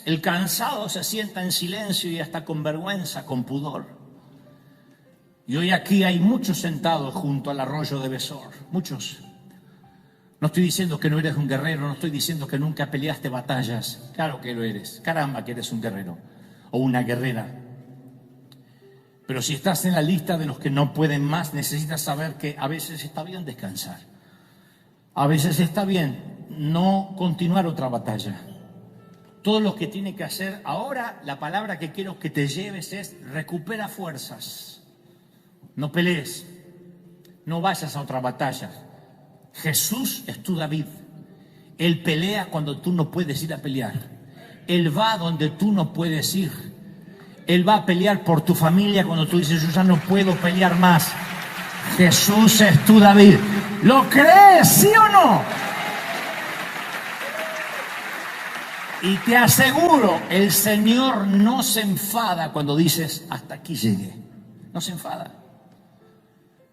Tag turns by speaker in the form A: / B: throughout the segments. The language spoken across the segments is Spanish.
A: El cansado se sienta en silencio y hasta con vergüenza, con pudor. Y hoy aquí hay muchos sentados junto al arroyo de Besor, muchos. No estoy diciendo que no eres un guerrero, no estoy diciendo que nunca peleaste batallas. Claro que lo eres, caramba que eres un guerrero o una guerrera. Pero si estás en la lista de los que no pueden más, necesitas saber que a veces está bien descansar. A veces está bien no continuar otra batalla. Todo lo que tiene que hacer ahora, la palabra que quiero que te lleves es recupera fuerzas. No pelees, no vayas a otra batalla. Jesús es tu David. Él pelea cuando tú no puedes ir a pelear. Él va donde tú no puedes ir. Él va a pelear por tu familia cuando tú dices, yo ya no puedo pelear más. Jesús es tu David. ¿Lo crees, sí o no? Y te aseguro, el Señor no se enfada cuando dices, hasta aquí llegué. No se enfada.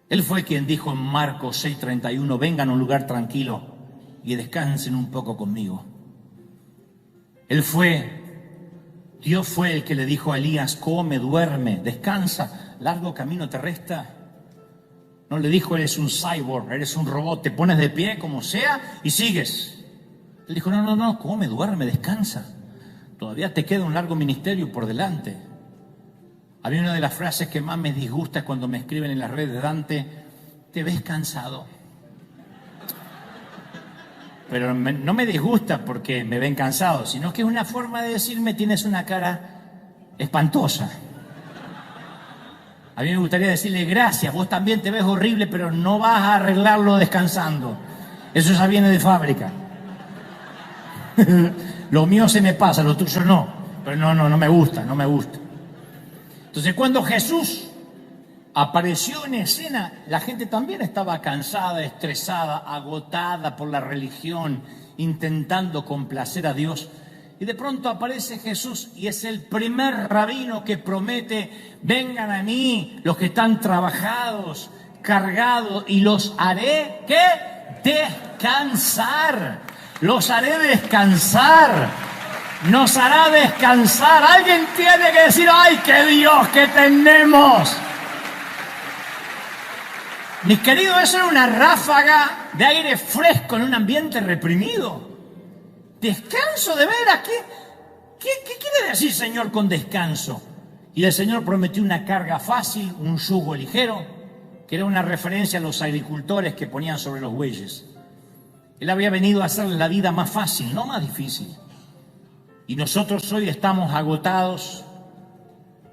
A: Él fue quien dijo en Marcos 6:31, vengan a un lugar tranquilo y descansen un poco conmigo. Dios fue el que le dijo a Elías, come, duerme, descansa, largo camino te resta. No le dijo, eres un cyborg, eres un robot, te pones de pie como sea y sigues. Él dijo, no, come, duerme, descansa. Todavía te queda un largo ministerio por delante. A mí una de las frases que más me disgusta es cuando me escriben en las redes, Dante, te ves cansado. Pero no me disgusta porque me ven cansado, sino que es una forma de decirme, tienes una cara espantosa. A mí me gustaría decirle, gracias, vos también te ves horrible, pero no vas a arreglarlo descansando. Eso ya viene de fábrica. Lo mío se me pasa, lo tuyo no. Pero no me gusta. Entonces, cuando Jesús apareció en escena, la gente también estaba cansada, estresada, agotada por la religión, intentando complacer a Dios. Y de pronto aparece Jesús y es el primer rabino que promete, vengan a mí los que están trabajados, cargados, y los haré, ¿qué? Descansar. Los haré descansar. Nos hará descansar. Alguien tiene que decir, ¡ay, qué Dios que tenemos! Mis queridos, eso era una ráfaga de aire fresco en un ambiente reprimido. ¿Descanso de veras? ¿Qué quiere decir, Señor, con descanso? Y el Señor prometió una carga fácil, un yugo ligero, que era una referencia a los agricultores que ponían sobre los bueyes. Él había venido a hacerle la vida más fácil, no más difícil. Y nosotros hoy estamos agotados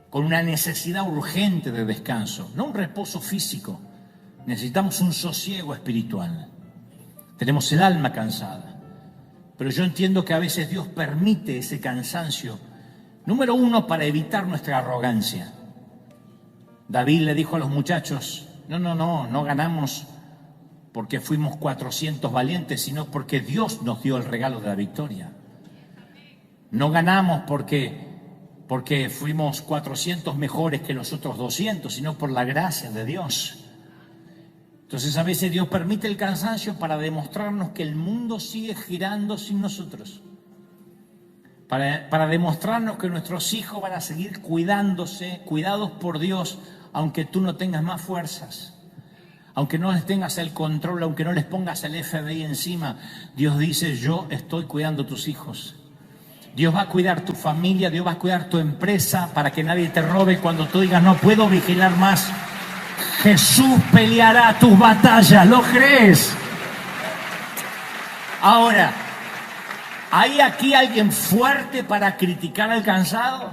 A: con una necesidad urgente de descanso, no un reposo físico. Necesitamos un sosiego espiritual. Tenemos el alma cansada. Pero yo entiendo que a veces Dios permite ese cansancio. Número uno, para evitar nuestra arrogancia. David le dijo a los muchachos, no ganamos porque fuimos 400 valientes, sino porque Dios nos dio el regalo de la victoria. No ganamos porque fuimos 400 mejores que los otros 200, sino por la gracia de Dios. Entonces a veces Dios permite el cansancio para demostrarnos que el mundo sigue girando sin nosotros. Para demostrarnos que nuestros hijos van a seguir cuidados por Dios, aunque tú no tengas más fuerzas. Aunque no les tengas el control, aunque no les pongas el FBI encima, Dios dice, yo estoy cuidando a tus hijos. Dios va a cuidar tu familia, Dios va a cuidar tu empresa para que nadie te robe cuando tú digas, no puedo vigilar más. Jesús peleará tus batallas, ¿lo crees? Ahora, ¿hay aquí alguien fuerte para criticar al cansado?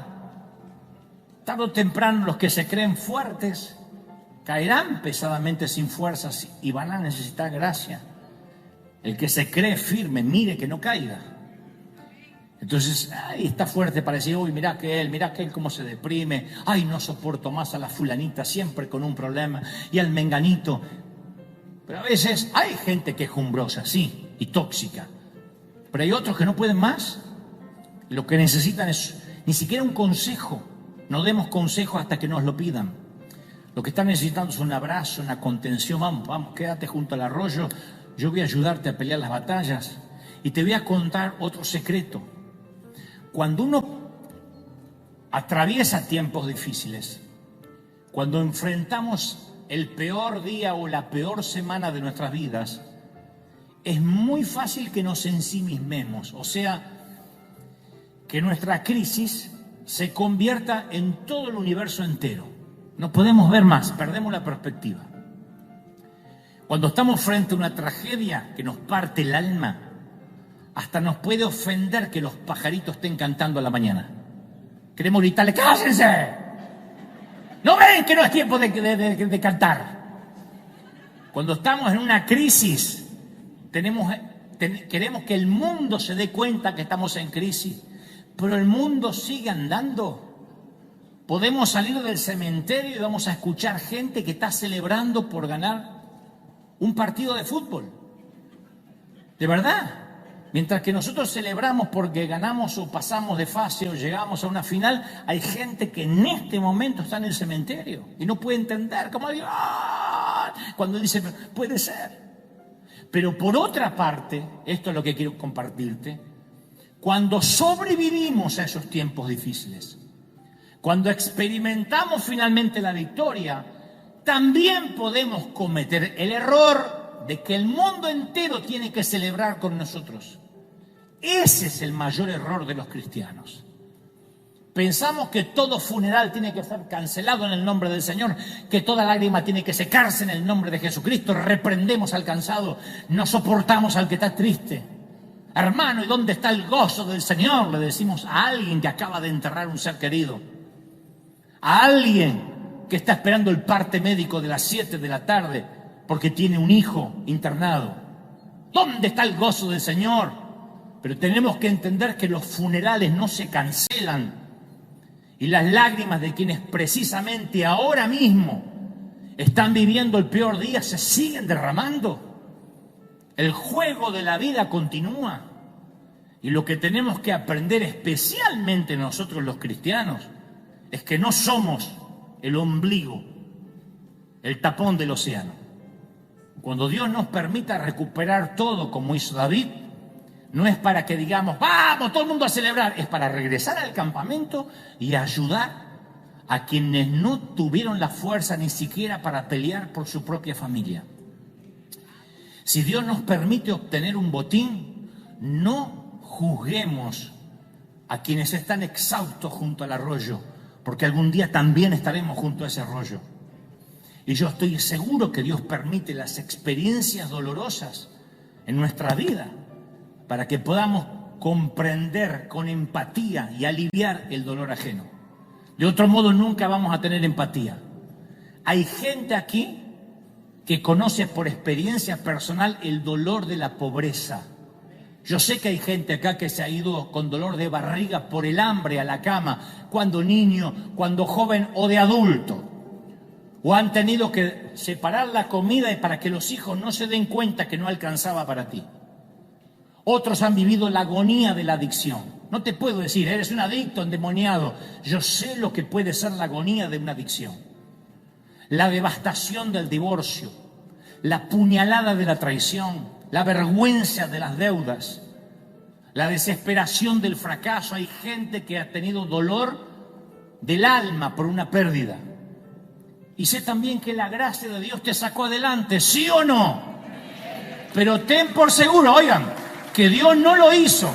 A: Tarde o temprano los que se creen fuertes caerán pesadamente sin fuerzas y van a necesitar gracia. El que se cree firme, mire que no caiga. Entonces, ahí está fuerte para decir, uy, mirá que él cómo se deprime, ay, no soporto más a la fulanita, siempre con un problema, y al menganito. Pero a veces hay gente quejumbrosa, sí, y tóxica, pero hay otros que no pueden más. Lo que necesitan es ni siquiera un consejo. No demos consejo hasta que nos lo pidan. Lo que están necesitando es un abrazo, una contención. Vamos, quédate junto al arroyo, yo voy a ayudarte a pelear las batallas. Y te voy a contar otro secreto. Cuando uno atraviesa tiempos difíciles, cuando enfrentamos el peor día o la peor semana de nuestras vidas, es muy fácil que nos ensimismemos, o sea, que nuestra crisis se convierta en todo el universo entero. No podemos ver más, perdemos la perspectiva. Cuando estamos frente a una tragedia que nos parte el alma, hasta nos puede ofender que los pajaritos estén cantando a la mañana. Queremos gritarle, ¡cállense! ¿No ven que no es tiempo de cantar? Cuando estamos en una crisis, queremos que el mundo se dé cuenta que estamos en crisis, pero el mundo sigue andando. Podemos salir del cementerio y vamos a escuchar gente que está celebrando por ganar un partido de fútbol. De verdad. Mientras que nosotros celebramos porque ganamos o pasamos de fase o llegamos a una final, hay gente que en este momento está en el cementerio y no puede entender cómo digo, ¡ah! Cuando dice, puede ser. Pero por otra parte, esto es lo que quiero compartirte, cuando sobrevivimos a esos tiempos difíciles, cuando experimentamos finalmente la victoria, también podemos cometer el error de que el mundo entero tiene que celebrar con nosotros. Ese es el mayor error de los cristianos. Pensamos que todo funeral tiene que ser cancelado en el nombre del Señor, que toda lágrima tiene que secarse en el nombre de Jesucristo. Reprendemos al cansado, no soportamos al que está triste. Hermano, ¿y dónde está el gozo del Señor? Le decimos a alguien que acaba de enterrar un ser querido. A alguien que está esperando el parte médico de las 7 de la tarde porque tiene un hijo internado. ¿Dónde está el gozo del Señor? Pero tenemos que entender que los funerales no se cancelan y las lágrimas de quienes precisamente ahora mismo están viviendo el peor día se siguen derramando. El juego de la vida continúa y lo que tenemos que aprender, especialmente nosotros los cristianos, es que no somos el ombligo, el tapón del océano. Cuando Dios nos permita recuperar todo como hizo David, no es para que digamos, vamos, todo el mundo a celebrar, es para regresar al campamento y ayudar a quienes no tuvieron la fuerza ni siquiera para pelear por su propia familia. Si Dios nos permite obtener un botín, no juzguemos a quienes están exhaustos junto al arroyo, porque algún día también estaremos junto a ese arroyo. Y yo estoy seguro que Dios permite las experiencias dolorosas en nuestra vida para que podamos comprender con empatía y aliviar el dolor ajeno. De otro modo nunca vamos a tener empatía. Hay gente aquí que conoce por experiencia personal el dolor de la pobreza. Yo sé que hay gente acá que se ha ido con dolor de barriga por el hambre a la cama, cuando niño, cuando joven o de adulto. O han tenido que separar la comida para que los hijos no se den cuenta que no alcanzaba para ti. Otros han vivido la agonía de la adicción. No te puedo decir, eres un adicto endemoniado. Yo sé lo que puede ser la agonía de una adicción. La devastación del divorcio, la puñalada de la traición, la vergüenza de las deudas, la desesperación del fracaso. Hay gente que ha tenido dolor del alma por una pérdida. Y sé también que la gracia de Dios te sacó adelante, ¿sí o no? Pero ten por seguro, oigan, que Dios no lo hizo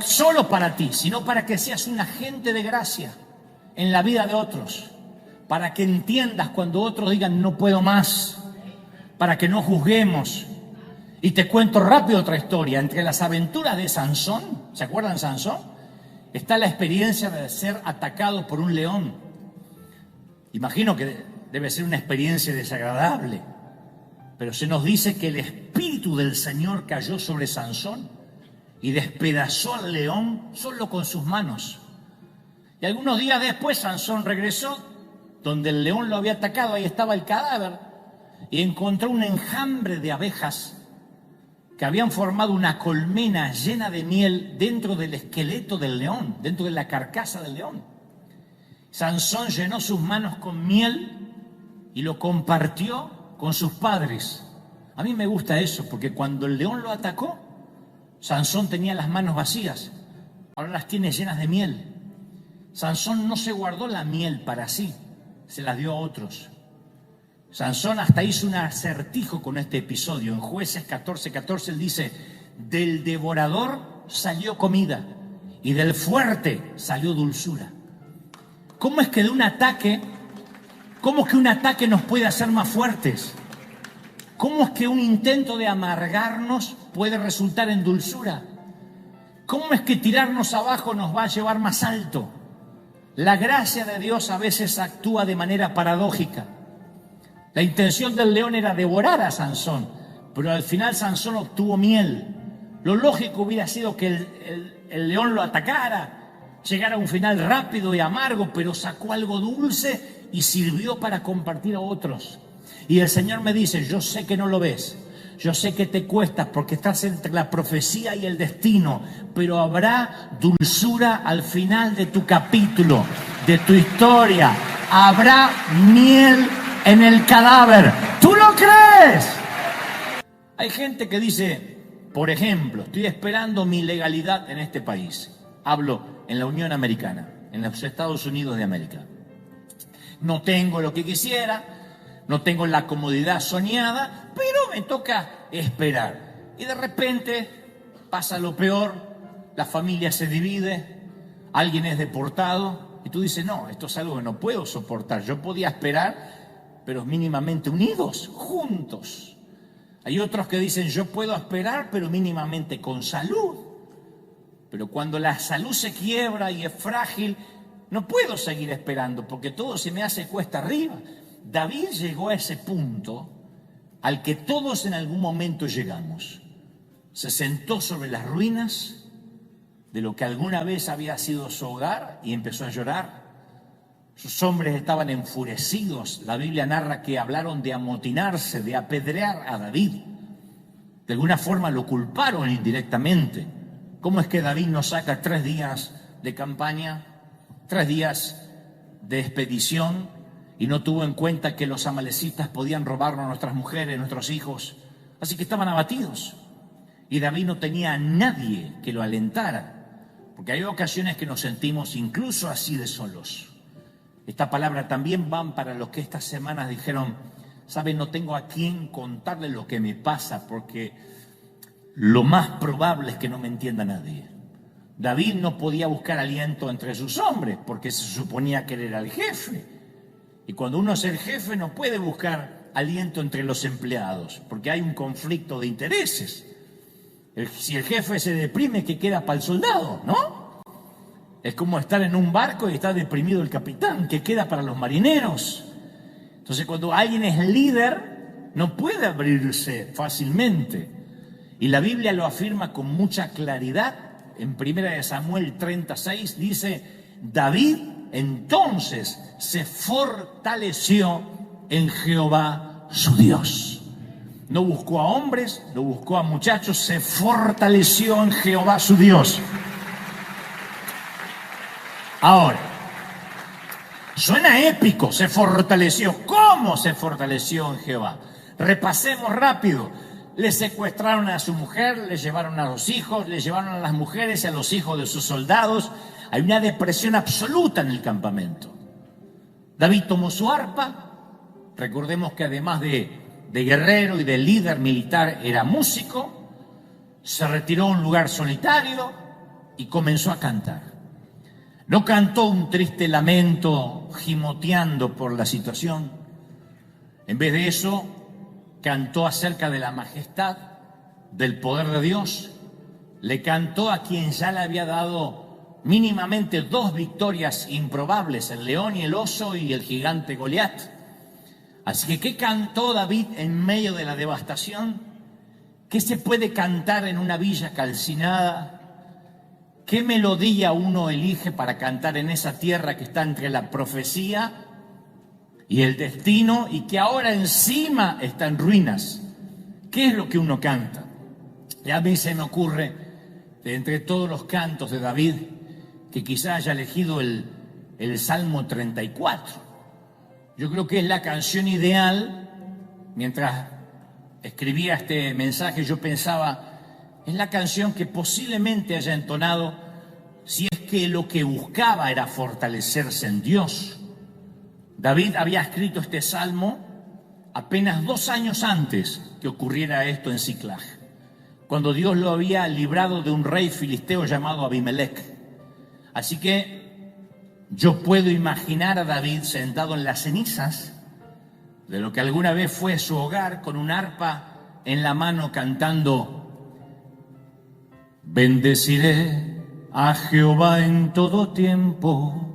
A: solo para ti, sino para que seas un agente de gracia en la vida de otros, para que entiendas cuando otros digan no puedo más, para que no juzguemos. Y te cuento rápido otra historia. Entre las aventuras de Sansón, ¿se acuerdan Sansón? Está la experiencia de ser atacado por un león. Imagino que debe ser una experiencia desagradable, pero se nos dice que el Espíritu del Señor cayó sobre Sansón y despedazó al león solo con sus manos. Y algunos días después Sansón regresó donde el león lo había atacado. Ahí estaba el cadáver y encontró un enjambre de abejas que habían formado una colmena llena de miel dentro del esqueleto del león, dentro de la carcasa del león. Sansón llenó sus manos con miel y lo compartió con sus padres. A mí me gusta eso, porque cuando el león lo atacó, Sansón tenía las manos vacías, ahora las tiene llenas de miel. Sansón no se guardó la miel para sí, se las dio a otros. Sansón hasta hizo un acertijo con este episodio. En Jueces 14:14 él dice: del devorador salió comida y del fuerte salió dulzura. ¿Cómo es que un ataque nos puede hacer más fuertes? ¿Cómo es que un intento de amargarnos puede resultar en dulzura? ¿Cómo es que tirarnos abajo nos va a llevar más alto? La gracia de Dios a veces actúa de manera paradójica. La intención del león era devorar a Sansón, pero al final Sansón obtuvo miel. Lo lógico hubiera sido que el león lo atacara, llegara a un final rápido y amargo, pero sacó algo dulce y sirvió para compartir a otros. Y el Señor me dice: yo sé que no lo ves, yo sé que te cuesta porque estás entre la profecía y el destino, pero habrá dulzura al final de tu capítulo, de tu historia. Habrá miel en el cadáver. ¿Tú lo crees? Hay gente que dice, por ejemplo, estoy esperando mi legalidad en este país. Hablo en la Unión Americana, en los Estados Unidos de América. No tengo lo que quisiera, no tengo la comodidad soñada, pero me toca esperar. Y de repente pasa lo peor, la familia se divide, alguien es deportado y tú dices: no, esto es algo que no puedo soportar. Yo podía esperar, pero mínimamente unidos, juntos. Hay otros que dicen: yo puedo esperar, pero mínimamente con salud. Pero cuando la salud se quiebra y es frágil, no puedo seguir esperando porque todo se me hace cuesta arriba. David llegó a ese punto al que todos en algún momento llegamos. Se sentó sobre las ruinas de lo que alguna vez había sido su hogar y empezó a llorar. Sus hombres estaban enfurecidos. La Biblia narra que hablaron de amotinarse, de apedrear a David. De alguna forma lo culparon indirectamente. ¿Cómo es que David nos saca 3 días de campaña, 3 días de expedición, y no tuvo en cuenta que los amalecitas podían robarnos a nuestras mujeres, nuestros hijos? Así que estaban abatidos. Y David no tenía a nadie que lo alentara, porque hay ocasiones que nos sentimos incluso así de solos. Esta palabra también va para los que estas semanas dijeron: ¿saben? No tengo a quién contarle lo que me pasa, porque lo más probable es que no me entienda nadie. David no podía buscar aliento entre sus hombres, porque se suponía que él era el jefe. Y cuando uno es el jefe no puede buscar aliento entre los empleados, porque hay un conflicto de intereses. Si el jefe se deprime, ¿qué queda para el soldado? ¿No? Es como estar en un barco y está deprimido el capitán, ¿qué queda para los marineros? Entonces, cuando alguien es líder, no puede abrirse fácilmente. Y la Biblia lo afirma con mucha claridad. En 1 Samuel 36 dice: David entonces se fortaleció en Jehová su Dios. No buscó a hombres, no buscó a muchachos, se fortaleció en Jehová su Dios. Ahora, suena épico, se fortaleció. ¿Cómo se fortaleció en Jehová? Repasemos rápido. Le secuestraron a su mujer, le llevaron a los hijos, le llevaron a las mujeres y a los hijos de sus soldados. Hay una depresión absoluta en el campamento. David tomó su arpa. Recordemos que además de guerrero y de líder militar era músico. Se retiró a un lugar solitario y comenzó a cantar. No cantó un triste lamento gimoteando por la situación. En vez de eso, cantó acerca de la majestad, del poder de Dios. Le cantó a quien ya le había dado mínimamente 2 victorias improbables, el león y el oso y el gigante Goliat. Así que, ¿qué cantó David en medio de la devastación? ¿Qué se puede cantar en una villa calcinada? ¿Qué melodía uno elige para cantar en esa tierra que está entre la profecía y el destino y que ahora encima está en ruinas? ¿Qué es lo que uno canta? Y a mí se me ocurre, de entre todos los cantos de David, que quizá haya elegido el Salmo 34. Yo creo que es la canción ideal. Mientras escribía este mensaje yo pensaba Es la canción que posiblemente haya entonado si es que lo que buscaba era fortalecerse en Dios. David había escrito este salmo apenas 2 años antes que ocurriera esto en Siclag, cuando Dios lo había librado de un rey filisteo llamado Abimelech. Así que yo puedo imaginar a David sentado en las cenizas de lo que alguna vez fue su hogar, con un arpa en la mano, cantando: bendeciré a Jehová en todo tiempo,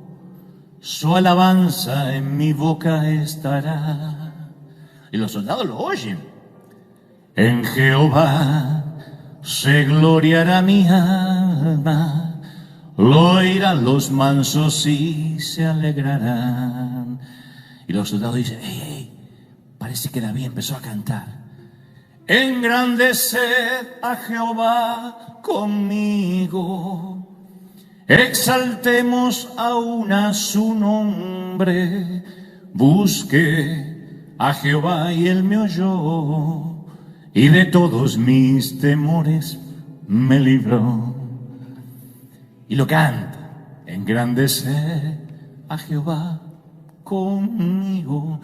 A: su alabanza en mi boca estará. Y los soldados lo oyen. En Jehová se gloriará mi alma, lo oirán los mansos y se alegrarán. Y los soldados dicen: hey, parece que David empezó a cantar. Engrandeced a Jehová conmigo, exaltemos aún a su nombre. Busqué a Jehová y él me oyó, y de todos mis temores me libró. Y lo canta: engrandeced a Jehová conmigo.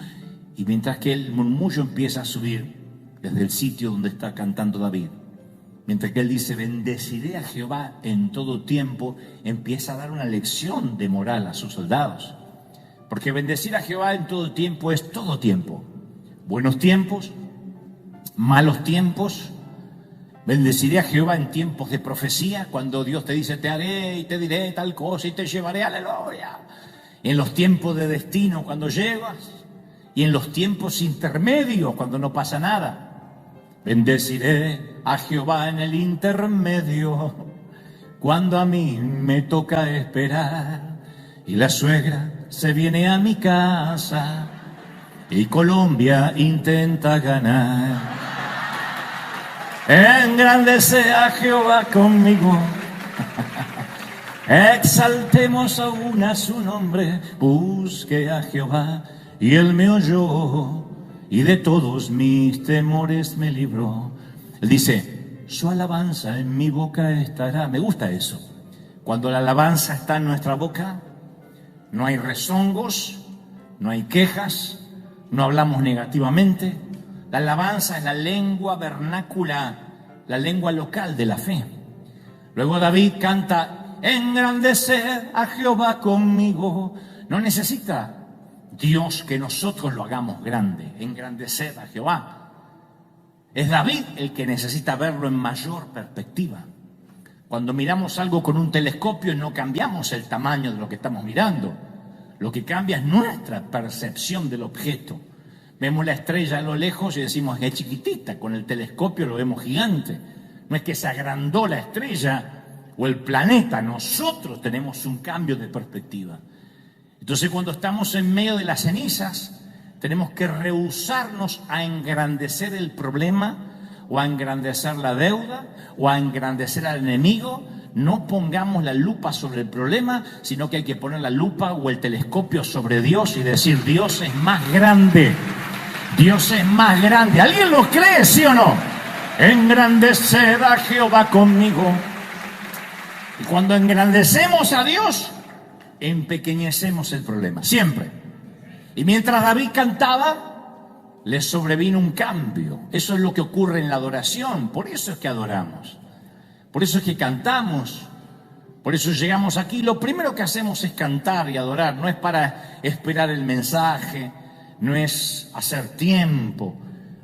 A: Y mientras que el murmullo empieza a subir desde el sitio donde está cantando David, mientras que él dice: bendeciré a Jehová en todo tiempo, empieza a dar una lección de moral a sus soldados. Porque bendecir a Jehová en todo tiempo es todo tiempo. Buenos tiempos, malos tiempos. Bendeciré a Jehová en tiempos de profecía, cuando Dios te dice: te haré y te diré tal cosa y te llevaré, aleluya. En los tiempos de destino, cuando llegas, y en los tiempos intermedios, cuando no pasa nada. Bendeciré a Jehová en el intermedio, cuando a mí me toca esperar y la suegra se viene a mi casa y Colombia intenta ganar. Engrandece a Jehová conmigo, exaltemos aún a su nombre. Busque a Jehová y él me oyó, y de todos mis temores me libró. Él dice: su alabanza en mi boca estará. Me gusta eso. Cuando la alabanza está en nuestra boca, no hay rezongos, no hay quejas, no hablamos negativamente. La alabanza es la lengua vernácula, la lengua local de la fe. Luego David canta: engrandecer a Jehová conmigo. No necesita Dios que nosotros lo hagamos grande, engrandecer a Jehová. Es David el que necesita verlo en mayor perspectiva. Cuando miramos algo con un telescopio no cambiamos el tamaño de lo que estamos mirando. Lo que cambia es nuestra percepción del objeto. Vemos la estrella a lo lejos y decimos que es chiquitita, con el telescopio lo vemos gigante. No es que se agrandó la estrella o el planeta, nosotros tenemos un cambio de perspectiva. Entonces, cuando estamos en medio de las cenizas, tenemos que rehusarnos a engrandecer el problema, o a engrandecer la deuda, o a engrandecer al enemigo. No pongamos la lupa sobre el problema, sino que hay que poner la lupa o el telescopio sobre Dios y decir: Dios es más grande, Dios es más grande. ¿Alguien lo cree, sí o no? Engrandecer a Jehová conmigo. Y cuando engrandecemos a Dios, empequeñecemos el problema, siempre. Y mientras David cantaba, le sobrevino un cambio. Eso es lo que ocurre en la adoración. Por eso es que adoramos, por eso es que cantamos, por eso llegamos aquí. Lo primero que hacemos es cantar y adorar. No es para esperar el mensaje, no es hacer tiempo.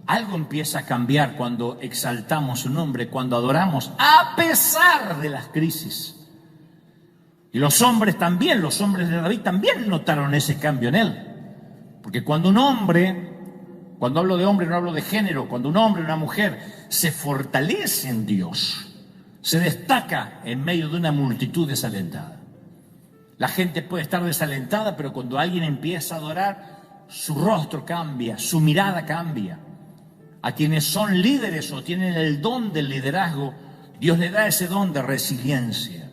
A: Algo empieza a cambiar cuando exaltamos su nombre, cuando adoramos, a pesar de las crisis. Y los hombres también, los hombres de David también notaron ese cambio en él. Porque cuando un hombre, cuando hablo de hombre no hablo de género, cuando un hombre o una mujer se fortalece en Dios, se destaca en medio de una multitud desalentada. La gente puede estar desalentada, pero cuando alguien empieza a adorar, su rostro cambia, su mirada cambia. A quienes son líderes o tienen el don del liderazgo, Dios le da ese don de resiliencia,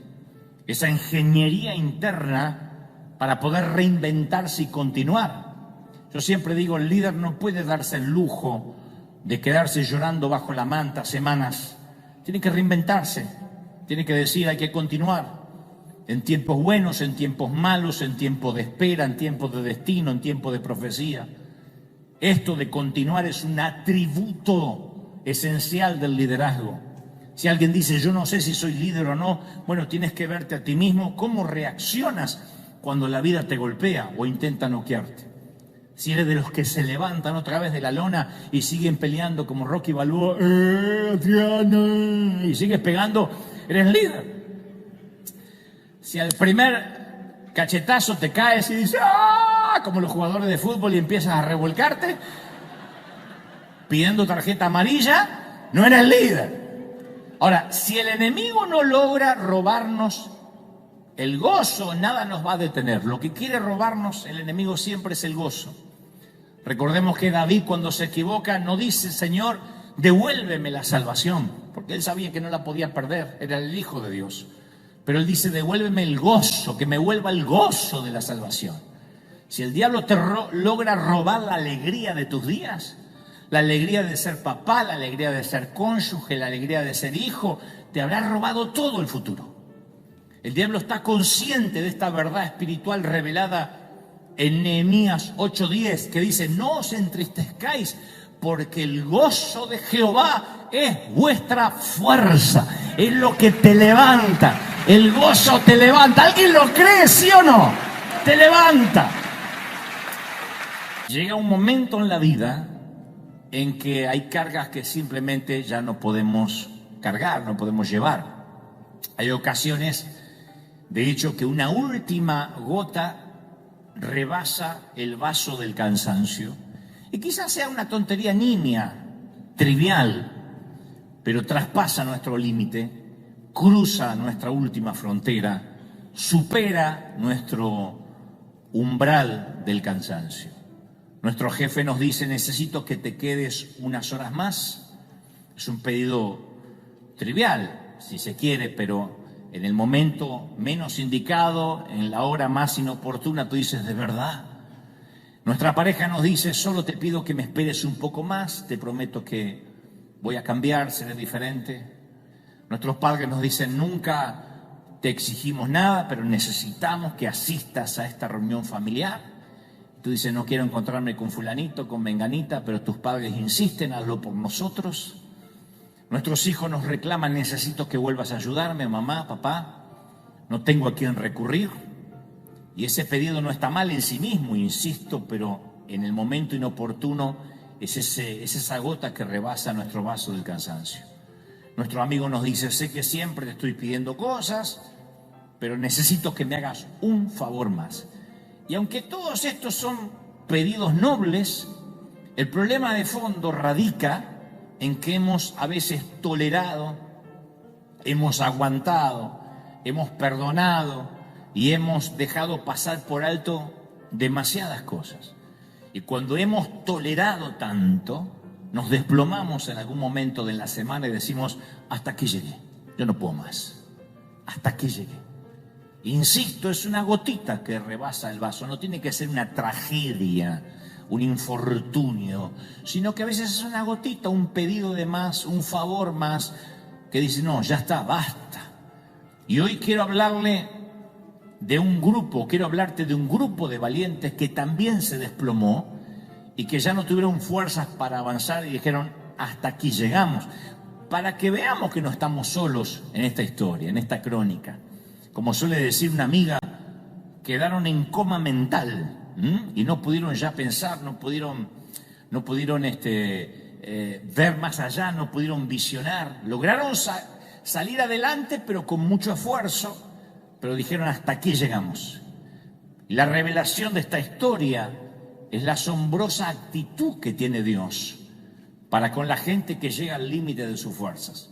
A: esa ingeniería interna para poder reinventarse y continuar. Yo siempre digo, el líder no puede darse el lujo de quedarse llorando bajo la manta semanas. tiene que reinventarse, tiene que decir hay que continuar. En tiempos buenos, en tiempos malos, en tiempos de espera, en tiempos de destino, en tiempos de profecía. Esto de continuar es un atributo esencial del liderazgo. Si alguien dice, yo no sé si soy líder o no, bueno, tienes que verte a ti mismo, cómo reaccionas cuando la vida te golpea o intenta noquearte. Si eres de los que se levantan otra vez de la lona y siguen peleando como Rocky Balboa, Adriana, y sigues pegando, eres líder. Si al primer cachetazo te caes y dices, ¡ah!, como los jugadores de fútbol y empiezas a revolcarte, pidiendo tarjeta amarilla, no eres líder. Ahora, si el enemigo no logra robarnos el gozo, nada nos va a detener. Lo que quiere robarnos el enemigo siempre es el gozo. Recordemos que David, cuando se equivoca, no dice, Señor, devuélveme la salvación, porque él sabía que no la podía perder, era el Hijo de Dios. Pero él dice, devuélveme el gozo, que me vuelva el gozo de la salvación. Si el diablo te logra robar la alegría de tus días, la alegría de ser papá, la alegría de ser cónyuge, la alegría de ser hijo, te habrá robado todo el futuro. El diablo está consciente de esta verdad espiritual revelada en Nehemías 8:10, que dice, no os entristezcáis, porque el gozo de Jehová es vuestra fuerza, es lo que te levanta, el gozo te levanta. ¿Alguien lo cree, sí o no? Te levanta. Llega un momento en la vida en que hay cargas que simplemente ya no podemos cargar, no podemos llevar. Hay ocasiones, de hecho, que una última gota rebasa el vaso del cansancio. Y quizás sea una tontería nimia, trivial, pero traspasa nuestro límite, cruza nuestra última frontera, supera nuestro umbral del cansancio. Nuestro jefe nos dice, necesito que te quedes unas horas más. Es un pedido trivial, si se quiere, pero en el momento menos indicado, en la hora más inoportuna, tú dices, ¿de verdad? Nuestra pareja nos dice, solo te pido que me esperes un poco más, te prometo que voy a cambiar, seré diferente. Nuestros padres nos dicen, nunca te exigimos nada, pero necesitamos que asistas a esta reunión familiar. Tú dices, no quiero encontrarme con fulanito, con menganita, pero tus padres insisten, hazlo por nosotros. Nuestros hijos nos reclaman, necesito que vuelvas a ayudarme, mamá, papá, no tengo a quién recurrir. Y ese pedido no está mal en sí mismo, insisto, pero en el momento inoportuno es esa gota que rebasa nuestro vaso del cansancio. Nuestro amigo nos dice, sé que siempre te estoy pidiendo cosas, pero necesito que me hagas un favor más. Y aunque todos estos son pedidos nobles, el problema de fondo radica en que hemos a veces tolerado, hemos aguantado, hemos perdonado y hemos dejado pasar por alto demasiadas cosas. Y cuando hemos tolerado tanto, nos desplomamos en algún momento de la semana y decimos, hasta aquí llegué, yo no puedo más, hasta aquí llegué. Insisto, es una gotita que rebasa el vaso, no tiene que ser una tragedia, un infortunio, sino que a veces es una gotita, un pedido de más, un favor más, que dice, no, ya está, basta. Y hoy quiero hablarte de un grupo de valientes que también se desplomó y que ya no tuvieron fuerzas para avanzar y dijeron, hasta aquí llegamos, para que veamos que no estamos solos en esta historia, en esta crónica. Como suele decir una amiga, quedaron en coma mental y no pudieron ya pensar, no pudieron ver más allá, no pudieron visionar. Lograron salir adelante, pero con mucho esfuerzo, pero dijeron hasta aquí llegamos. Y la revelación de esta historia es la asombrosa actitud que tiene Dios para con la gente que llega al límite de sus fuerzas.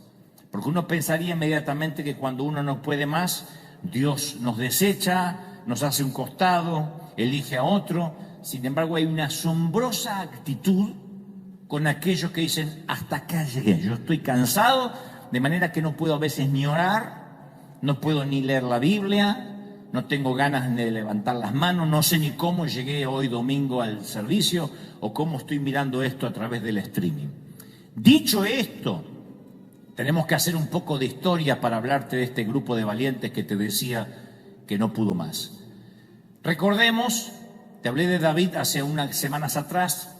A: Porque uno pensaría inmediatamente que cuando uno no puede más, Dios nos desecha, nos hace un costado, elige a otro. Sin embargo, hay una asombrosa actitud con aquellos que dicen, hasta acá llegué, yo estoy cansado, de manera que no puedo a veces ni orar, no puedo ni leer la Biblia, no tengo ganas de levantar las manos, no sé ni cómo llegué hoy domingo al servicio o cómo estoy mirando esto a través del streaming. Dicho esto, Tenemos que hacer un poco de historia para hablarte de este grupo de valientes que te decía que no pudo más. Recordemos, te hablé de David hace unas semanas atrás,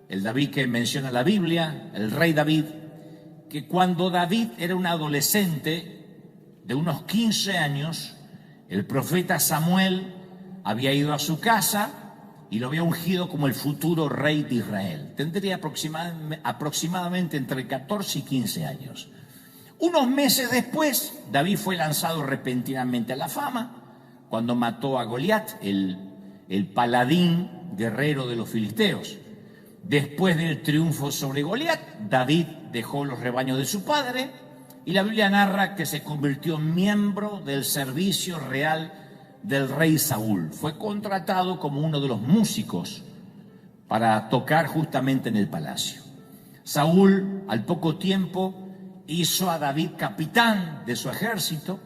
A: el David que menciona la Biblia, el rey David, que cuando David era un adolescente de unos 15 años, el profeta Samuel había ido a su casa y lo había ungido como el futuro rey de Israel. Tendría aproximadamente entre 14 y 15 años. Unos meses después, David fue lanzado repentinamente a la fama cuando mató a Goliat, el paladín guerrero de los filisteos. Después del triunfo sobre Goliat, David dejó los rebaños de su padre y la Biblia narra que se convirtió en miembro del servicio real del rey Saúl. Fue contratado como uno de los músicos para tocar justamente en el palacio. Saúl, al poco tiempo, hizo a David capitán de su ejército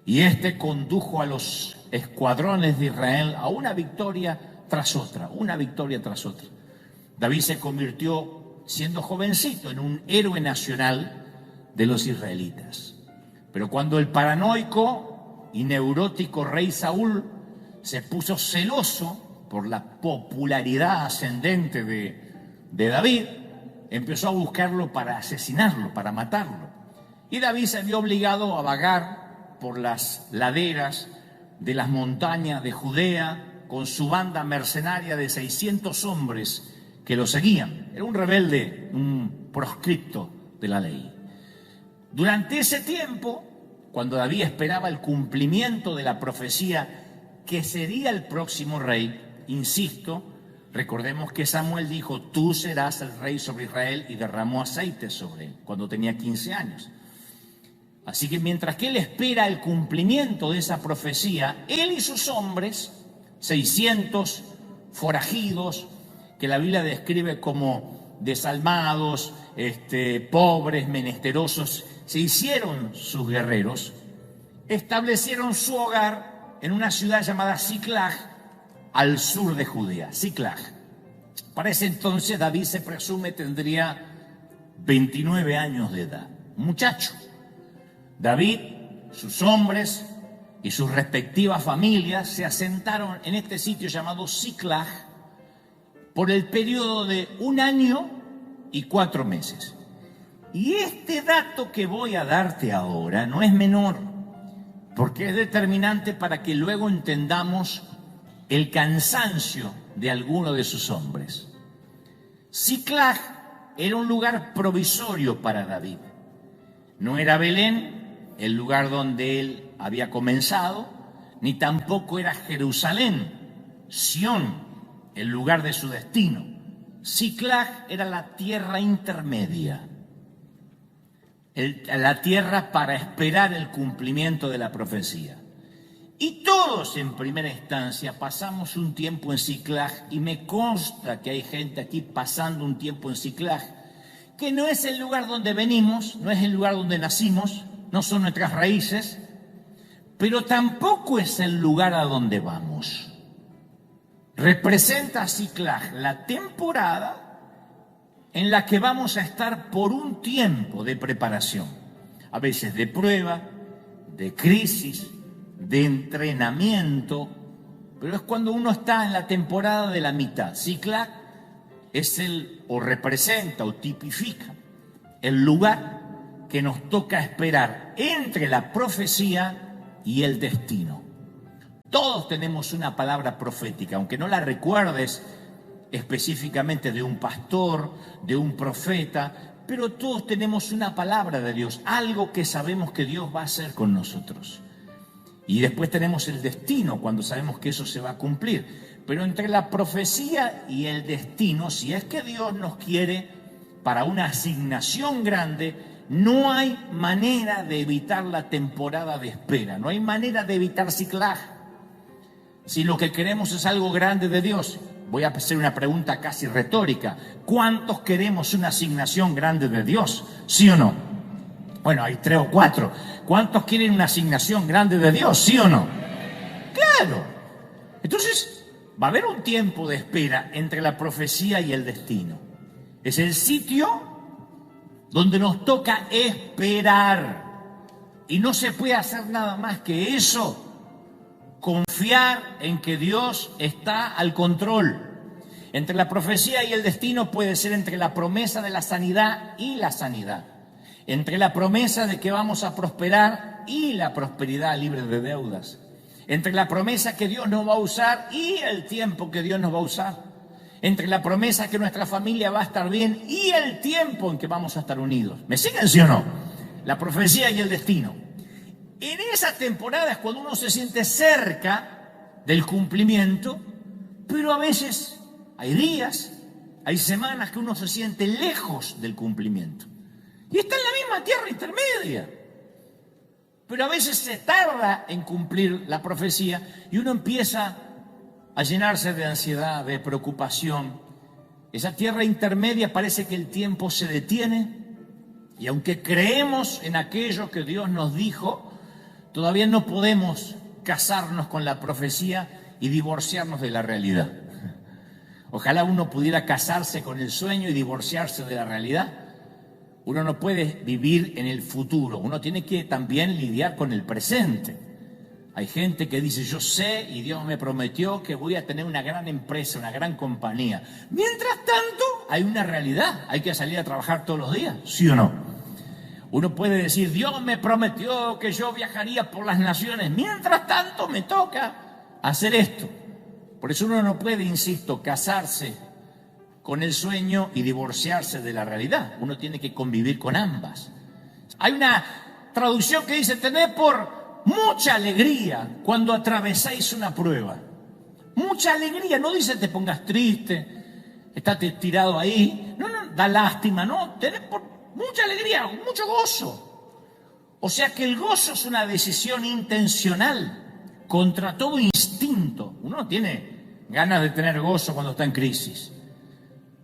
A: y este condujo a los escuadrones de Israel a una victoria tras otra, una victoria tras otra. David se convirtió, siendo jovencito, en un héroe nacional de los israelitas. Pero cuando el paranoico y neurótico rey Saúl se puso celoso por la popularidad ascendente de David, empezó a buscarlo para asesinarlo, para matarlo. Y David se vio obligado a vagar por las laderas de las montañas de Judea con su banda mercenaria de 600 hombres que lo seguían. Era un rebelde, un proscripto de la ley. Durante ese tiempo, cuando David esperaba el cumplimiento de la profecía que sería el próximo rey, insisto, recordemos que Samuel dijo, tú serás el rey sobre Israel, y derramó aceite sobre él cuando tenía 15 años. Así que mientras que él espera el cumplimiento de esa profecía, él y sus hombres, 600 forajidos, que la Biblia describe como desalmados, pobres, menesterosos, se hicieron sus guerreros, establecieron su hogar en una ciudad llamada Siclag, al sur de Judea, Siclag. Para ese entonces David se presume tendría 29 años de edad, un muchacho. David, sus hombres y sus respectivas familias se asentaron en este sitio llamado Siclag por el periodo de 1 año y 4 meses. Y este dato que voy a darte ahora no es menor, porque es determinante para que luego entendamos el cansancio de alguno de sus hombres. Siclag era un lugar provisorio para David. No era Belén, el lugar donde él había comenzado, ni tampoco era Jerusalén, Sión, el lugar de su destino. Siclag era la tierra intermedia, la tierra para esperar el cumplimiento de la profecía. Y todos en primera instancia pasamos un tiempo en Siclag, y me consta que hay gente aquí pasando un tiempo en Siclag, que no es el lugar donde venimos, no es el lugar donde nacimos, no son nuestras raíces, pero tampoco es el lugar a donde vamos. Representa Siclag la temporada en la que vamos a estar por un tiempo de preparación, a veces de prueba, de crisis, de entrenamiento, pero es cuando uno está en la temporada de la mitad. Siclag es o representa o tipifica el lugar que nos toca esperar entre la profecía y el destino. Todos tenemos una palabra profética, aunque no la recuerdes específicamente de un pastor, de un profeta, pero todos tenemos una palabra de Dios, algo que sabemos que Dios va a hacer con nosotros. Y después tenemos el destino, cuando sabemos que eso se va a cumplir. Pero entre la profecía y el destino, si es que Dios nos quiere para una asignación grande, no hay manera de evitar la temporada de espera, no hay manera de evitar Siclag. Si lo que queremos es algo grande de Dios, voy a hacer una pregunta casi retórica. ¿Cuántos queremos una asignación grande de Dios? ¿Sí o no? Bueno, hay 3 o 4. ¿Cuántos quieren una asignación grande de Dios? ¿Sí o no? Claro. Entonces, va a haber un tiempo de espera entre la profecía y el destino. Es el sitio donde nos toca esperar. Y no se puede hacer nada más que eso, confiar en que Dios está al control. Entre la profecía y el destino puede ser entre la promesa de la sanidad y la sanidad. Entre la promesa de que vamos a prosperar y la prosperidad libre de deudas. Entre la promesa que Dios nos va a usar y el tiempo que Dios nos va a usar. Entre la promesa que nuestra familia va a estar bien y el tiempo en que vamos a estar unidos. ¿Me siguen, sí o no? La profecía y el destino. En esas temporadas cuando uno se siente cerca del cumplimiento, pero a veces hay días, hay semanas que uno se siente lejos del cumplimiento. Y está en la misma tierra intermedia. Pero a veces se tarda en cumplir la profecía y uno empieza a llenarse de ansiedad, de preocupación. Esa tierra intermedia parece que el tiempo se detiene y aunque creemos en aquello que Dios nos dijo, todavía no podemos casarnos con la profecía y divorciarnos de la realidad. Ojalá uno pudiera casarse con el sueño y divorciarse de la realidad. Uno no puede vivir en el futuro, uno tiene que también lidiar con el presente. Hay gente que dice, yo sé y Dios me prometió que voy a tener una gran empresa, una gran compañía. Mientras tanto, hay una realidad, hay que salir a trabajar todos los días, ¿sí o no? Uno puede decir, Dios me prometió que yo viajaría por las naciones. Mientras tanto, me toca hacer esto. Por eso uno no puede, insisto, casarse con el sueño y divorciarse de la realidad. Uno tiene que convivir con ambas. Hay una traducción que dice, tened por mucha alegría cuando atravesáis una prueba. Mucha alegría, no dice te pongas triste, estate tirado ahí. No, da lástima, no, tened por mucha alegría, mucho gozo. O sea que el gozo es una decisión intencional contra todo instinto. Uno no tiene ganas de tener gozo cuando está en crisis.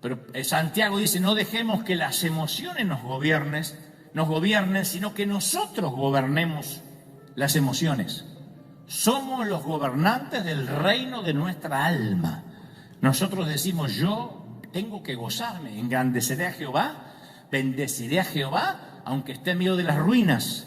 A: Pero Santiago dice, no dejemos que las emociones nos gobiernen, sino que nosotros gobernemos las emociones. Somos los gobernantes del reino de nuestra alma. Nosotros decimos, yo tengo que gozarme, engrandeceré a Jehová, bendeciré a Jehová, aunque esté en medio de las ruinas,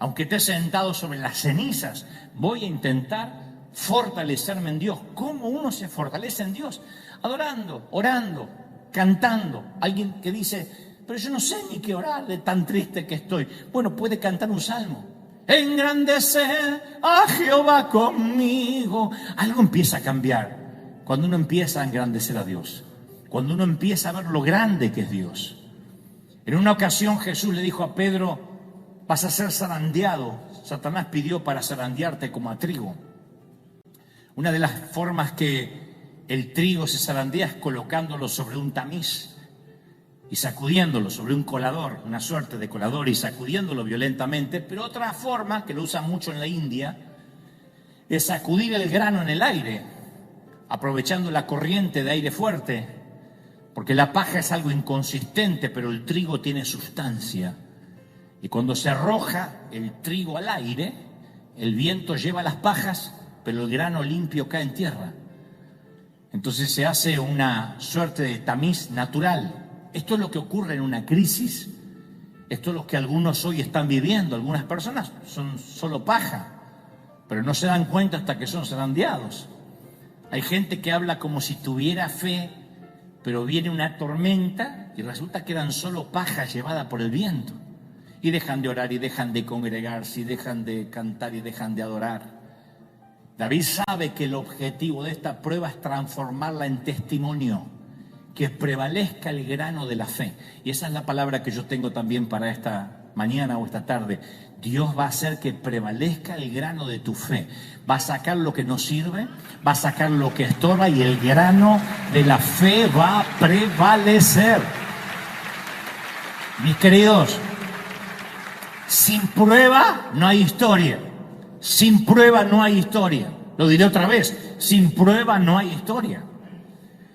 A: aunque esté sentado sobre las cenizas, voy a intentar fortalecerme en Dios. ¿Cómo uno se fortalece en Dios? Adorando, orando, cantando. Alguien que dice, pero yo no sé ni qué orar de tan triste que estoy. Bueno, puede cantar un salmo. Engrandecer a Jehová conmigo. Algo empieza a cambiar cuando uno empieza a engrandecer a Dios. Cuando uno empieza a ver lo grande que es Dios. En una ocasión Jesús le dijo a Pedro, vas a ser zarandeado. Satanás pidió para zarandearte como a trigo. Una de las formas que el trigo se zarandea es colocándolo sobre un tamiz y sacudiéndolo sobre un colador, una suerte de colador, y sacudiéndolo violentamente. Pero otra forma, que lo usan mucho en la India, es sacudir el grano en el aire, aprovechando la corriente de aire fuerte, porque la paja es algo inconsistente, pero el trigo tiene sustancia. Y cuando se arroja el trigo al aire, el viento lleva las pajas, pero el grano limpio cae en tierra. Entonces se hace una suerte de tamiz natural. Esto es lo que ocurre en una crisis. Esto es lo que algunos hoy están viviendo. Algunas personas son solo paja, pero no se dan cuenta hasta que son zarandeados. Hay gente que habla como si tuviera fe, pero viene una tormenta y resulta que eran solo paja llevada por el viento. Y dejan de orar y dejan de congregarse y dejan de cantar y dejan de adorar. David sabe que el objetivo de esta prueba es transformarla en testimonio, que prevalezca el grano de la fe. Y esa es la palabra que yo tengo también para esta mañana o esta tarde. Dios va a hacer que prevalezca el grano de tu fe. Va a sacar lo que no sirve, va a sacar lo que estorba y el grano de la fe va a prevalecer. Mis queridos, sin prueba no hay historia. Sin prueba no hay historia. Lo diré otra vez, sin prueba no hay historia.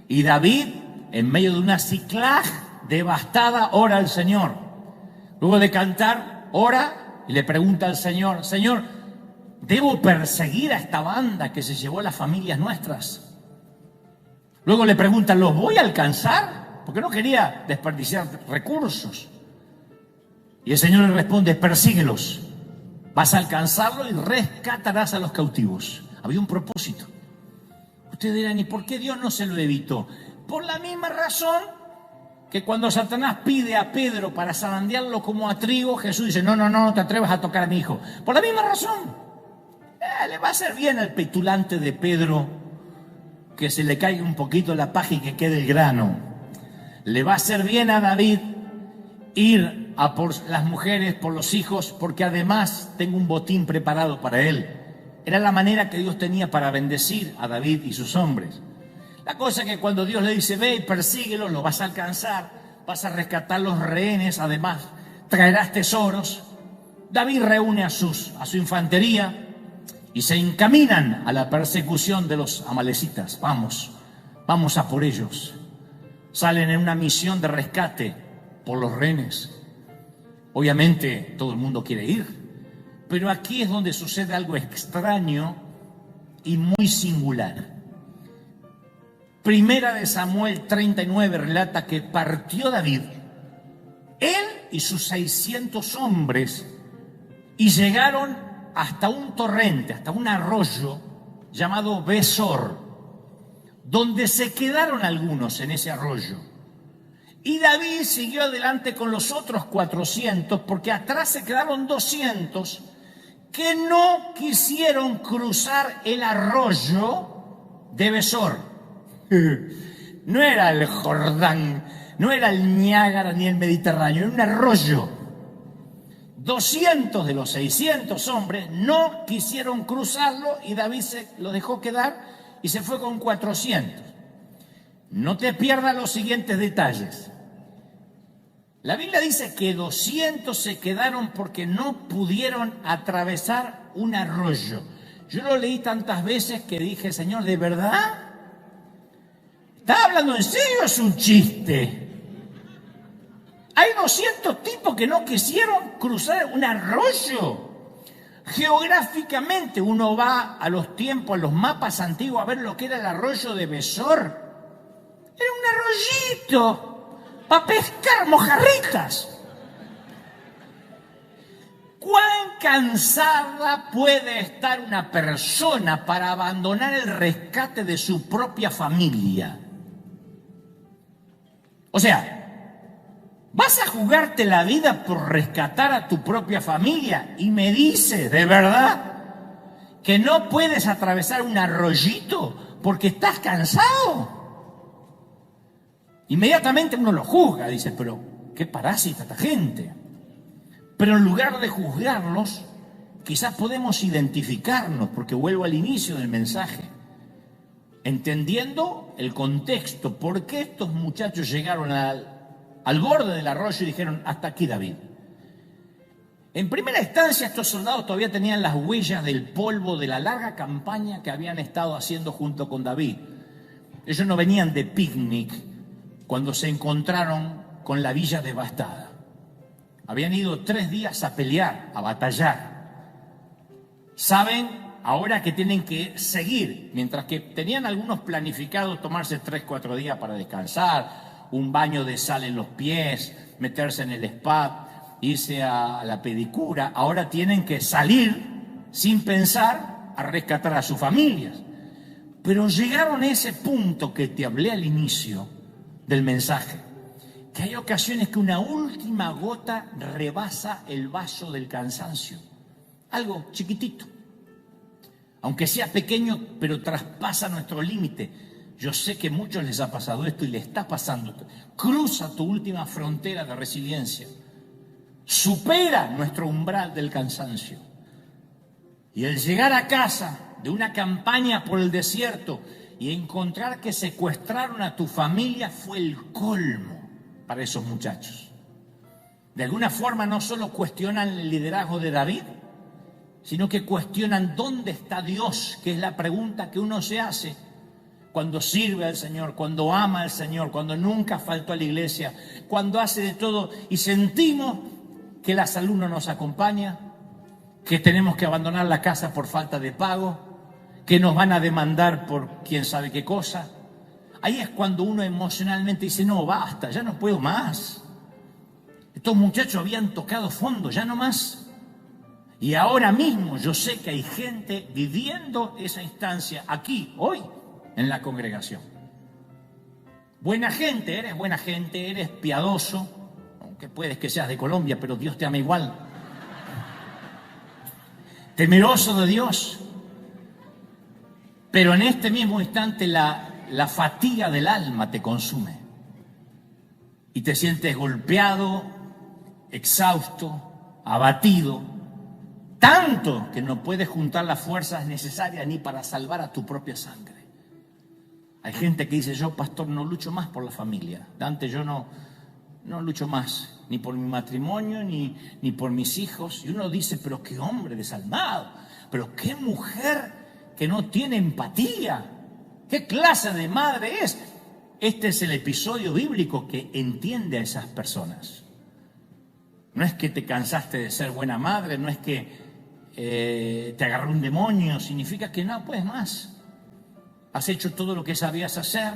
A: Y David, en medio de una Siclag devastada, ora al Señor. Luego de cantar, ora y le pregunta al Señor, Señor, ¿debo perseguir a esta banda que se llevó a las familias nuestras? Luego le pregunta, ¿los voy a alcanzar? Porque no quería desperdiciar recursos. Y el Señor le responde: persíguelos, vas a alcanzarlos y rescatarás a los cautivos. Había un propósito. Ustedes dirán: ¿y por qué Dios no se lo evitó? Por la misma razón que cuando Satanás pide a Pedro para zarandearlo como a trigo, Jesús dice: no te atrevas a tocar a mi hijo. Por la misma razón. Le va a hacer bien al petulante de Pedro que se le caiga un poquito la paja y que quede el grano. Le va a hacer bien a David ir a por las mujeres, por los hijos, porque además tengo un botín preparado para él. Era la manera que Dios tenía para bendecir a David y sus hombres. La cosa es que cuando Dios le dice: ve y persíguelo, lo vas a alcanzar, vas a rescatar los rehenes, además traerás tesoros. David reúne a su infantería y se encaminan a la persecución de los amalecitas. Vamos a por ellos. Salen en una misión de rescate por los rehenes. Obviamente todo el mundo quiere ir, pero aquí es donde sucede algo extraño y muy singular. Primera de Samuel 39 relata que partió David, él y sus 600 hombres, y llegaron hasta un torrente, hasta un arroyo llamado Besor, donde se quedaron algunos en ese arroyo. Y David siguió adelante con los otros 400, porque atrás se quedaron 200 que no quisieron cruzar el arroyo de Besor. No era el Jordán, no era el Niágara ni el Mediterráneo, era un arroyo. 200 de los 600 hombres no quisieron cruzarlo y David se lo dejó quedar y se fue con 400. No te pierdas los siguientes detalles. La Biblia dice que 200 se quedaron porque no pudieron atravesar un arroyo. Yo lo leí tantas veces que dije: Señor, ¿de verdad? ¿Estás hablando en serio o es un chiste? Hay 200 tipos que no quisieron cruzar un arroyo. Geográficamente uno va a los tiempos, a los mapas antiguos a ver lo que era el arroyo de Besor. Era un arroyito para pescar mojarritas. ¿Cuán cansada puede estar una persona para abandonar el rescate de su propia familia? O sea, ¿vas a jugarte la vida por rescatar a tu propia familia? Y me dices, ¿de verdad que no puedes atravesar un arroyito porque estás cansado? Inmediatamente uno lo juzga, dice: pero qué parásita esta gente. Pero en lugar de juzgarlos, quizás podemos identificarnos, porque vuelvo al inicio del mensaje, entendiendo el contexto, por qué estos muchachos llegaron al borde del arroyo y dijeron: hasta aquí, David. En primera instancia, estos soldados todavía tenían las huellas del polvo de la larga campaña que habían estado haciendo junto con David. Ellos no venían de picnic cuando se encontraron con la villa devastada. Habían ido 3 días a pelear, a batallar. Saben ahora que tienen que seguir, mientras que tenían algunos planificados tomarse 3-4 días para descansar, un baño de sal en los pies, meterse en el spa, irse a la pedicura. Ahora tienen que salir sin pensar a rescatar a sus familias. Pero llegaron a ese punto que te hablé al inicio del mensaje, que hay ocasiones que una última gota rebasa el vaso del cansancio. Algo chiquitito, aunque sea pequeño, pero traspasa nuestro límite. Yo sé que a muchos les ha pasado esto y le está pasando. Cruza tu última frontera de resiliencia. Supera nuestro umbral del cansancio. Y el llegar a casa de una campaña por el desierto y encontrar que secuestraron a tu familia fue el colmo para esos muchachos. De alguna forma no solo cuestionan el liderazgo de David, sino que cuestionan dónde está Dios, que es la pregunta que uno se hace cuando sirve al Señor, cuando ama al Señor, cuando nunca faltó a la iglesia, cuando hace de todo y sentimos que la salud no nos acompaña, que tenemos que abandonar la casa por falta de pago, que nos van a demandar por quién sabe qué cosa. Ahí es cuando uno emocionalmente dice: no, basta, ya no puedo más. Estos muchachos habían tocado fondo, ya no más. Y ahora mismo yo sé que hay gente viviendo esa instancia aquí, hoy, en la congregación. Buena gente, eres piadoso, aunque puedes que seas de Colombia, pero Dios te ama igual. Temeroso de Dios. Pero en este mismo instante la fatiga del alma te consume. Y te sientes golpeado, exhausto, abatido, tanto que no puedes juntar las fuerzas necesarias ni para salvar a tu propia sangre. Hay gente que dice, yo, pastor, no lucho más por la familia. Dante, yo no lucho más, ni por mi matrimonio, ni por mis hijos. Y uno dice, pero qué hombre desalmado, pero qué mujer que no tiene empatía. ¿Qué clase de madre es? Este es el episodio bíblico que entiende a esas personas. No es que te cansaste de ser buena madre, no es que te agarró un demonio, significa que no puedes más. Has hecho todo lo que sabías hacer,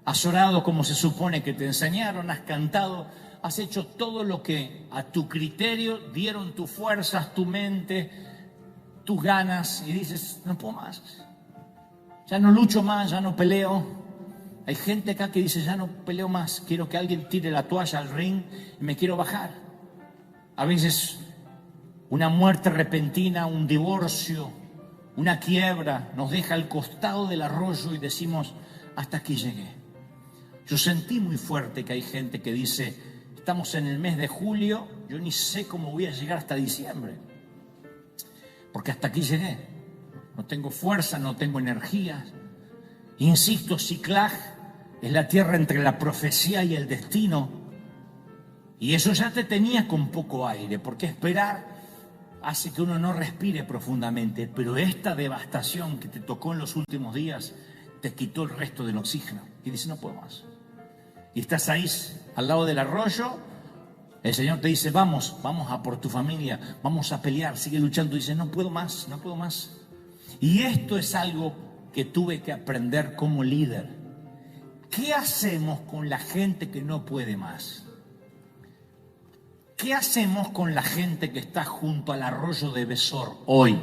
A: has orado como se supone que te enseñaron, has cantado, has hecho todo lo que a tu criterio dieron tus fuerzas, tu mente, tus ganas, y dices, no puedo más, ya no lucho más, ya no peleo. Hay gente acá que dice, ya no peleo más, quiero que alguien tire la toalla al ring y me quiero bajar. A veces una muerte repentina, un divorcio, una quiebra nos deja al costado del arroyo y decimos, hasta aquí llegué. Yo sentí muy fuerte que hay gente que dice, estamos en el mes de julio, yo ni sé cómo voy a llegar hasta diciembre, porque hasta aquí llegué. No tengo fuerza, no tengo energía. Insisto, Ciclag es la tierra entre la profecía y el destino. Y eso ya te tenía con poco aire, porque esperar hace que uno no respire profundamente. Pero esta devastación que te tocó en los últimos días te quitó el resto del oxígeno. Y dices, no puedo más. Y estás ahí al lado del arroyo. El Señor te dice, vamos a por tu familia, vamos a pelear, sigue luchando. Y dice, no puedo más, no puedo más. Y esto es algo que tuve que aprender como líder. ¿Qué hacemos con la gente que no puede más? ¿Qué hacemos con la gente que está junto al arroyo de Besor hoy?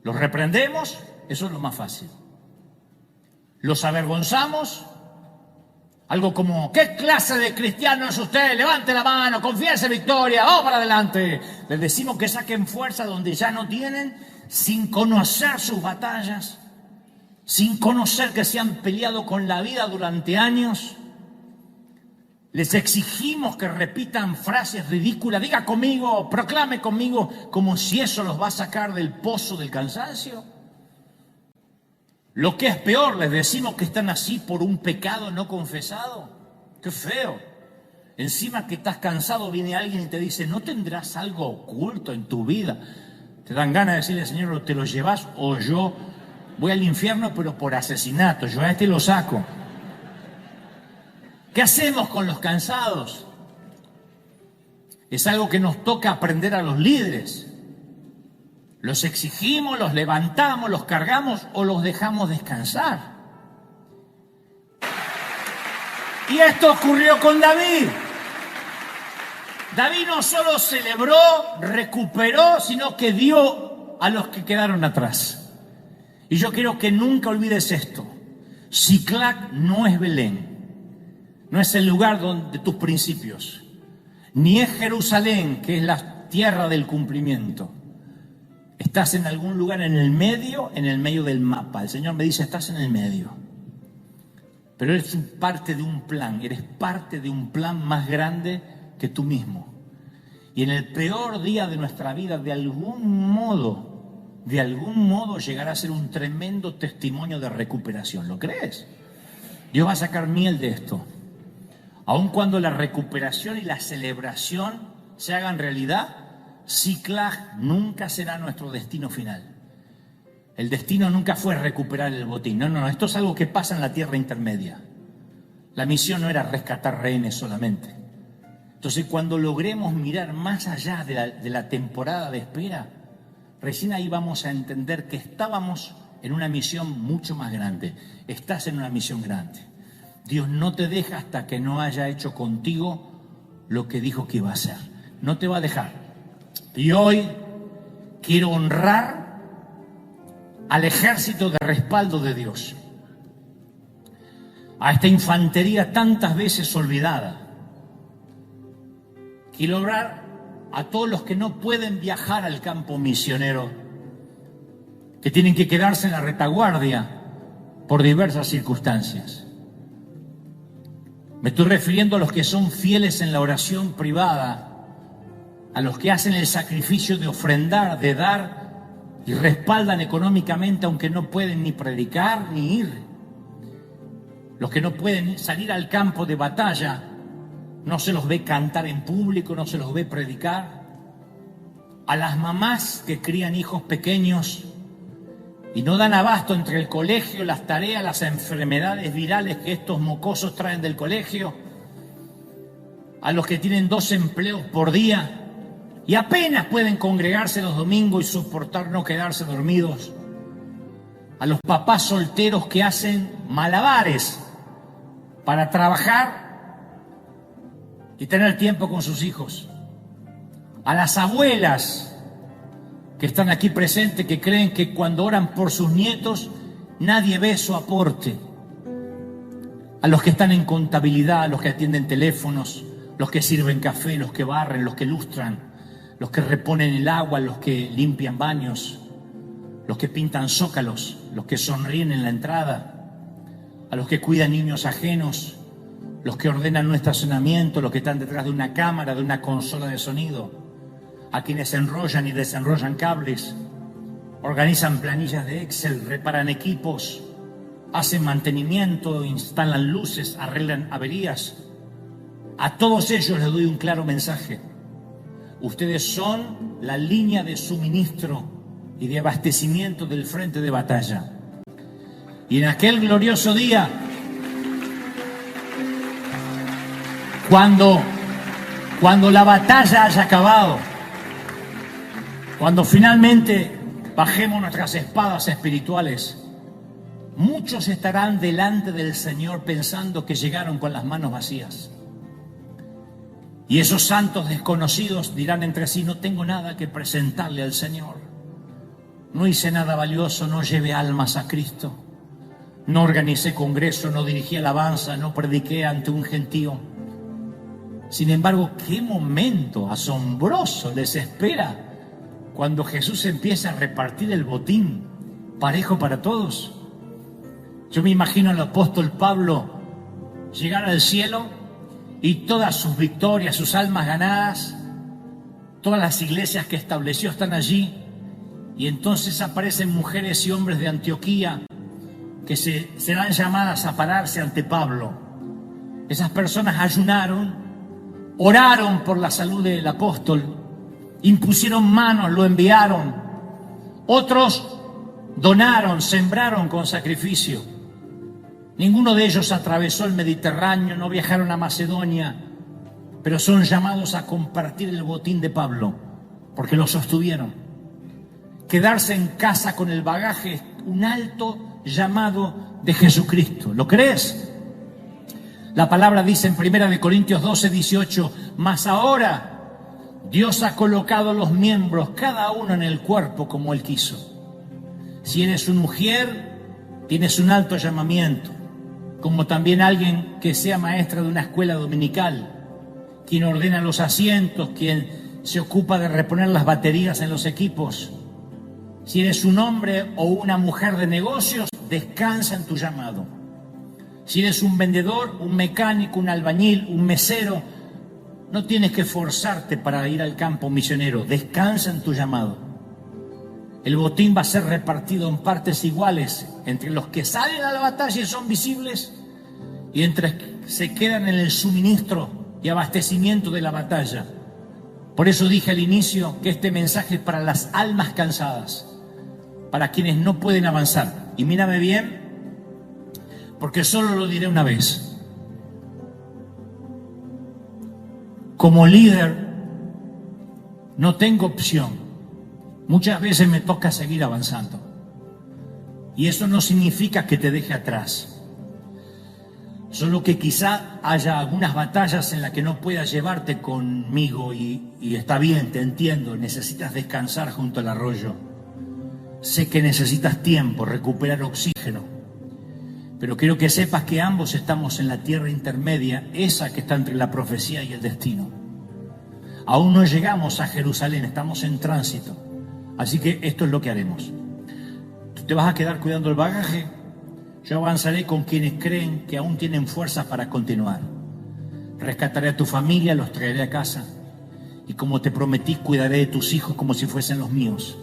A: ¿Los reprendemos? Eso es lo más fácil. ¿Los avergonzamos? Algo como, ¿qué clase de cristiano es usted? Levante la mano, confiese victoria, vamos para adelante. Les decimos que saquen fuerza donde ya no tienen, sin conocer sus batallas, sin conocer que se han peleado con la vida durante años. Les exigimos que repitan frases ridículas, diga conmigo, proclame conmigo, como si eso los va a sacar del pozo del cansancio. Lo que es peor, les decimos que están así por un pecado no confesado. ¡Qué feo! Encima que estás cansado, viene alguien y te dice, ¿no tendrás algo oculto en tu vida? Te dan ganas de decirle, Señor, te lo llevas o yo voy al infierno, pero por asesinato, yo a este lo saco. ¿Qué hacemos con los cansados? Es algo que nos toca aprender a los líderes. ¿Los exigimos, los levantamos, los cargamos o los dejamos descansar? Y esto ocurrió con David. David no solo celebró, recuperó, sino que dio a los que quedaron atrás. Y yo quiero que nunca olvides esto. Ciclag no es Belén. No es el lugar de tus principios, ni es Jerusalén, que es la tierra del cumplimiento. Estás en algún lugar en el medio del mapa. El Señor me dice, estás en el medio. Pero eres parte de un plan, eres parte de un plan más grande que tú mismo. Y en el peor día de nuestra vida, de algún modo llegará a ser un tremendo testimonio de recuperación. ¿Lo crees? Dios va a sacar miel de esto. Aun cuando la recuperación y la celebración se hagan realidad, Ciclag nunca será nuestro destino final. El destino nunca fue recuperar el botín. No, esto es algo que pasa en la tierra intermedia. La misión no era rescatar rehenes solamente. Entonces, cuando logremos mirar más allá de la temporada de espera, recién ahí vamos a entender que estábamos en una misión mucho más grande. Estás en una misión grande. Dios no te deja hasta que no haya hecho contigo lo que dijo que iba a hacer. No te va a dejar. Y hoy quiero honrar al ejército de respaldo de Dios, a esta infantería tantas veces olvidada. Quiero orar a todos los que no pueden viajar al campo misionero, que tienen que quedarse en la retaguardia por diversas circunstancias. Me estoy refiriendo a los que son fieles en la oración privada, a los que hacen el sacrificio de ofrendar, de dar y respaldan económicamente aunque no pueden ni predicar ni ir. Los que no pueden salir al campo de batalla, no se los ve cantar en público, no se los ve predicar. A las mamás que crían hijos pequeños y no dan abasto entre el colegio, las tareas, las enfermedades virales que estos mocosos traen del colegio. A los que tienen 2 empleos por día y apenas pueden congregarse los domingos y soportar no quedarse dormidos. A los papás solteros que hacen malabares para trabajar y tener tiempo con sus hijos. A las abuelas que están aquí presentes, que creen que cuando oran por sus nietos nadie ve su aporte. A los que están en contabilidad, los que atienden teléfonos, los que sirven café, los que barren, los que lustran, los que reponen el agua, los que limpian baños, los que pintan zócalos, los que sonríen en la entrada, a los que cuidan niños ajenos, los que ordenan un estacionamiento, los que están detrás de una cámara, de una consola de sonido, a quienes enrollan y desenrollan cables, organizan planillas de Excel, reparan equipos, hacen mantenimiento, instalan luces, arreglan averías. A todos ellos les doy un claro mensaje. Ustedes son la línea de suministro y de abastecimiento del frente de batalla. Y en aquel glorioso día, cuando la batalla haya acabado, cuando finalmente bajemos nuestras espadas espirituales, muchos estarán delante del Señor pensando que llegaron con las manos vacías. Y esos santos desconocidos dirán entre sí: no tengo nada que presentarle al Señor. No hice nada valioso, no llevé almas a Cristo. No organicé congreso, no dirigí alabanza, no prediqué ante un gentío. Sin embargo, qué momento asombroso les espera cuando Jesús empieza a repartir el botín parejo para todos. Yo me imagino al apóstol Pablo llegar al cielo y todas sus victorias, sus almas ganadas, todas las iglesias que estableció están allí, y entonces aparecen mujeres y hombres de Antioquía que serán llamadas a pararse ante Pablo. Esas personas ayunaron, oraron por la salud del apóstol, impusieron manos, lo enviaron. Otros donaron, sembraron con sacrificio. Ninguno de ellos atravesó el Mediterráneo, no viajaron a Macedonia, pero son llamados a compartir el botín de Pablo, porque lo sostuvieron. Quedarse en casa con el bagaje es un alto llamado de Jesucristo. ¿Lo crees? La palabra dice en 1 Corintios 12:18, mas ahora Dios ha colocado los miembros, cada uno en el cuerpo como Él quiso. Si eres una mujer, tienes un alto llamamiento, como también alguien que sea maestra de una escuela dominical, quien ordena los asientos, quien se ocupa de reponer las baterías en los equipos. Si eres un hombre o una mujer de negocios, descansa en tu llamado. Si eres un vendedor, un mecánico, un albañil, un mesero, no tienes que forzarte para ir al campo misionero. Descansa en tu llamado. El botín va a ser repartido en partes iguales entre los que salen a la batalla y son visibles y entre los que se quedan en el suministro y abastecimiento de la batalla. Por eso dije al inicio que este mensaje es para las almas cansadas, para quienes no pueden avanzar. Y mírame bien, porque solo lo diré una vez. Como líder, no tengo opción. Muchas veces me toca seguir avanzando. Y eso no significa que te deje atrás. Solo que quizá haya algunas batallas en las que no puedas llevarte conmigo y está bien, te entiendo, necesitas descansar junto al arroyo. Sé que necesitas tiempo, recuperar oxígeno, pero quiero que sepas que ambos estamos en la tierra intermedia, esa que está entre la profecía y el destino. Aún no llegamos a Jerusalén, estamos en tránsito, así que esto es lo que haremos. Tú te vas a quedar cuidando el bagaje. Yo avanzaré con quienes creen que aún tienen fuerzas para continuar. Rescataré a tu familia, los traeré a casa. Y como te prometí, cuidaré de tus hijos como si fuesen los míos.